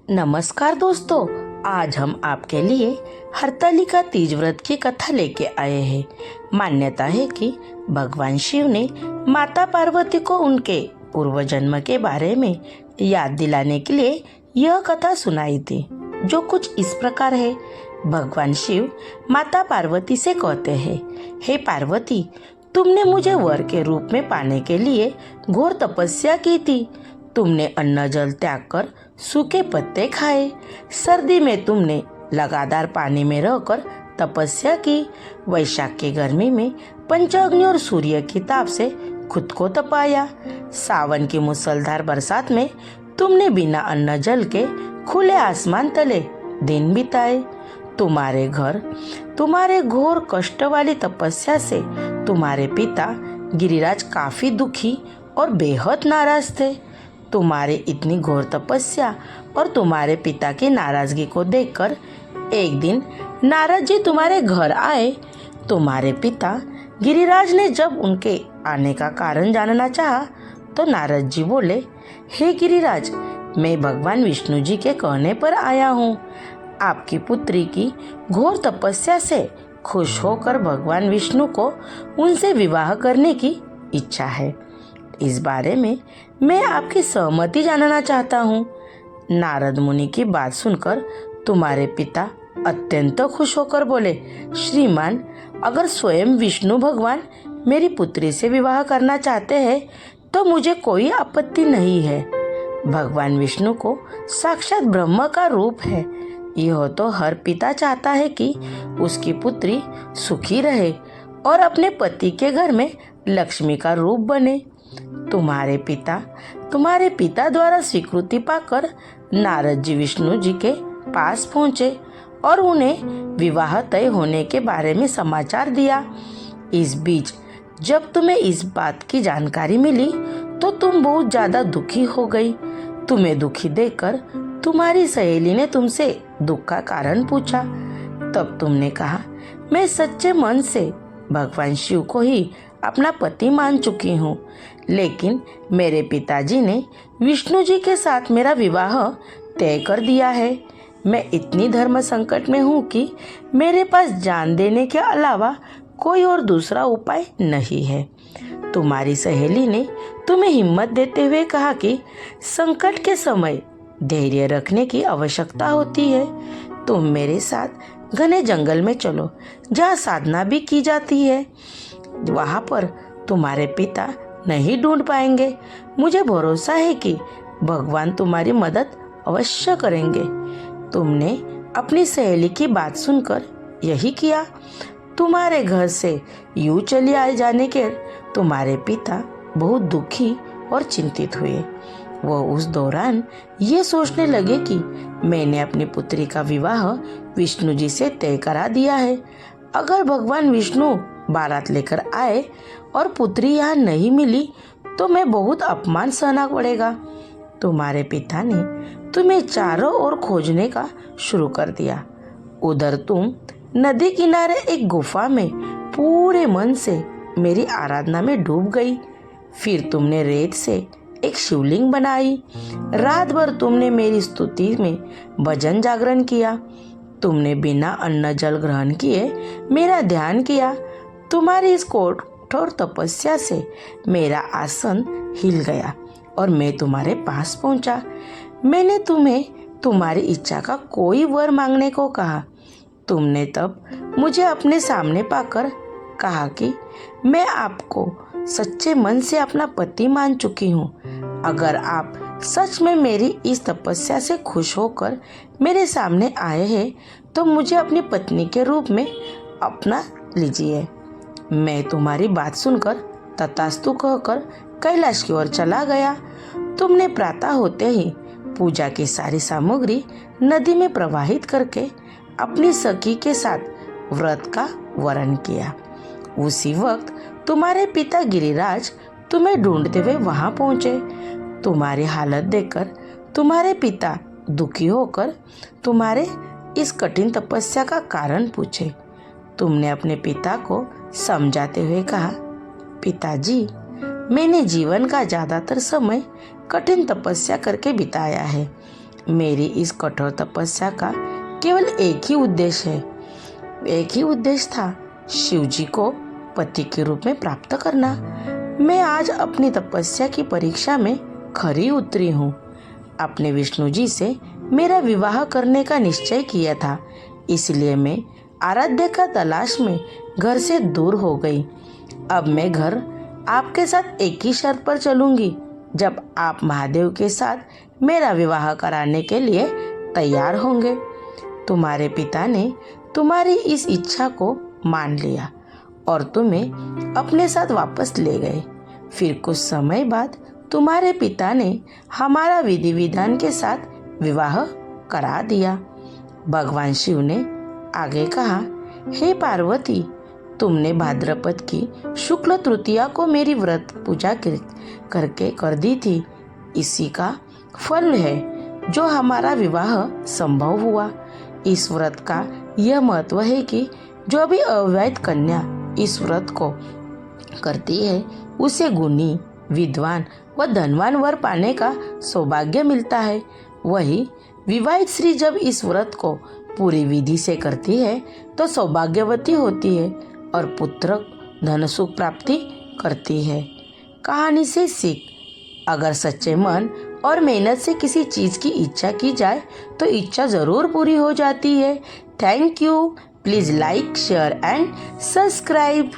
नमस्कार दोस्तों, आज हम आपके लिए हरतालिका तीज व्रत की कथा लेके आए हैं। मान्यता है कि भगवान शिव ने माता पार्वती को उनके पूर्व जन्म के बारे में याद दिलाने के लिए यह कथा सुनाई थी, जो कुछ इस प्रकार है। भगवान शिव माता पार्वती से कहते हैं, हे पार्वती, तुमने मुझे वर के रूप में पाने के लिए घोर तपस्या की थी। तुमने अन्न जल त्याग कर सूखे पत्ते खाए। सर्दी में तुमने लगातार पानी में रहकर तपस्या की। वैशाख की गर्मी में पंचाग्नि और सूर्य की ताप से खुद को तपाया। सावन की मूसलधार बरसात में तुमने बिना अन्न जल के खुले आसमान तले दिन बिताए। तुम्हारे घर तुम्हारे घोर कष्ट वाली तपस्या से तुम्हारे पिता गिरिराज काफी दुखी और बेहद नाराज थे। तुम्हारी इतनी घोर तपस्या और तुम्हारे पिता की नाराजगी को देखकर एक दिन नारद जी तुम्हारे घर आए। तुम्हारे पिता गिरिराज ने जब उनके आने का कारण जानना चाहा तो नारद जी बोले, हे गिरिराज, मैं भगवान विष्णु जी के कहने पर आया हूँ। आपकी पुत्री की घोर तपस्या से खुश होकर भगवान विष्णु को उनसे विवाह करने की इच्छा है। इस बारे में मैं आपकी सहमति जानना चाहता हूँ। नारद मुनि की बात सुनकर तुम्हारे पिता अत्यंत खुश होकर बोले, श्रीमान, अगर स्वयं विष्णु भगवान मेरी पुत्री से विवाह करना चाहते हैं तो मुझे कोई आपत्ति नहीं है। भगवान विष्णु को साक्षात ब्रह्म का रूप है। यह तो हर पिता चाहता है कि उसकी पुत्री सुखी रहे और अपने पति के घर में लक्ष्मी का रूप बने। तुम्हारे पिता द्वारा स्वीकृति पाकर नारद जी विष्णु जी के पास पहुंचे और उन्हें विवाह तय होने के बारे में समाचार दिया। इस बीच जब तुम्हें इस बात की जानकारी मिली तो तुम बहुत ज्यादा दुखी हो गई। तुम्हें दुखी देखकर तुम्हारी सहेली ने तुमसे दुख का कारण पूछा। तब तुमने कहा, मैं सच्चे मन से भगवान शिव को ही अपना पति मान चुकी हूँ, लेकिन मेरे पिताजी ने विष्णु जी के साथ मेरा विवाह तय कर दिया है। मैं इतनी धर्म संकट में हूँ कि मेरे पास जान देने के अलावा कोई और दूसरा उपाय नहीं है। तुम्हारी सहेली ने तुम्हें हिम्मत देते हुए कहा कि संकट के समय धैर्य रखने की आवश्यकता होती है। तुम मेरे साथ घने जंगल में चलो, जहाँ साधना भी की जाती है। वहाँ पर तुम्हारे पिता नहीं ढूंढ पाएंगे। मुझे भरोसा है कि भगवान तुम्हारी मदद अवश्य करेंगे। तुमने अपनी सहेली की बात सुनकर यही किया। तुम्हारे घर से यूं चली आए जाने के तुम्हारे पिता बहुत दुखी और चिंतित हुए। वह उस दौरान ये सोचने लगे कि मैंने अपनी पुत्री का विवाह विष्णु जी से तय करा दिया है। अगर भगवान विष्णु बारात लेकर आए और पुत्री यहाँ नहीं मिली तो मैं बहुत अपमान सहना पड़ेगा। तुम्हारे पिता ने तुम्हें चारों ओर खोजने का शुरू कर दिया। उधर तुम नदी किनारे एक गुफा में पूरे मन से मेरी आराधना में डूब गई। फिर तुमने रेत से एक शिवलिंग बनाई। रात भर तुमने मेरी स्तुति में भजन जागरण किया। तुमने बिना अन्न जल ग्रहण किए मेरा ध्यान किया। तुम्हारी इस कठोर तपस्या से मेरा आसन हिल गया और मैं तुम्हारे पास पहुंचा। मैंने तुम्हें तुम्हारी इच्छा का कोई वर मांगने को कहा। तुमने तब मुझे अपने सामने पाकर कहा कि मैं आपको सच्चे मन से अपना पति मान चुकी हूँ। अगर आप सच में मेरी इस तपस्या से खुश होकर मेरे सामने आए हैं तो मुझे अपनी पत्नी के रूप में अपना लीजिए। मैं तुम्हारी बात सुनकर तथास्तु कहकर कैलाश की ओर चला गया। तुमने प्रातः होते ही पूजा की सारी सामग्री नदी में प्रवाहित करके अपनी सखी के साथ व्रत का वर्ण किया। उसी वक्त तुम्हारे पिता गिरिराज तुम्हें ढूंढते हुए वहां पहुंचे। तुम्हारी हालत देखकर तुम्हारे पिता दुखी होकर तुम्हारे इस कठिन तपस्या का कारण पूछे। तुमने अपने पिता को समझाते हुए कहा, पिताजी, मैंने जीवन का ज्यादातर समय कठिन तपस्या करके बिताया है। मेरी इस कठोर तपस्या का केवल एक ही उद्देश्य है, एक ही उद्देश्य था, शिव जी को पति के रूप में प्राप्त करना। मैं आज अपनी तपस्या की परीक्षा में खरी उतरी हूँ। अपने विष्णु जी से मेरा विवाह करने का निश्चय किया था, इसलिए मैं आराध्य का तलाश में घर से दूर हो गई। अब मैं घर आपके साथ एक ही शर्त पर चलूंगी, जब आप महादेव के साथ मेरा विवाह कराने के लिए तैयार होंगे। तुम्हारे पिता ने तुम्हारी इस इच्छा को मान लिया और तुम्हें अपने साथ वापस ले गए। फिर कुछ समय बाद तुम्हारे पिता ने हमारा विधि विधान के साथ विवाह करा दिया। भगवान शिव ने आगे कहा, हे पार्वती, तुमने भाद्रपद की शुक्ल तृतीया को मेरी व्रत पूजा करके कर दी थी। इसी का फल है जो हमारा विवाह संभव हुआ। इस व्रत का यह महत्व है कि जो भी अविवाहित कन्या इस व्रत को करती है, उसे गुणी, विद्वान व धनवान वर पाने का सौभाग्य मिलता है। वही विवाहित स्त्री जब इस व्रत को पूरी विधि से करती है तो सौभाग्यवती होती है और पुत्र धन सुख प्राप्ति करती है। कहानी से सीख, अगर सच्चे मन और मेहनत से किसी चीज़ की इच्छा की जाए तो इच्छा ज़रूर पूरी हो जाती है। Thank you. Please like, share and subscribe.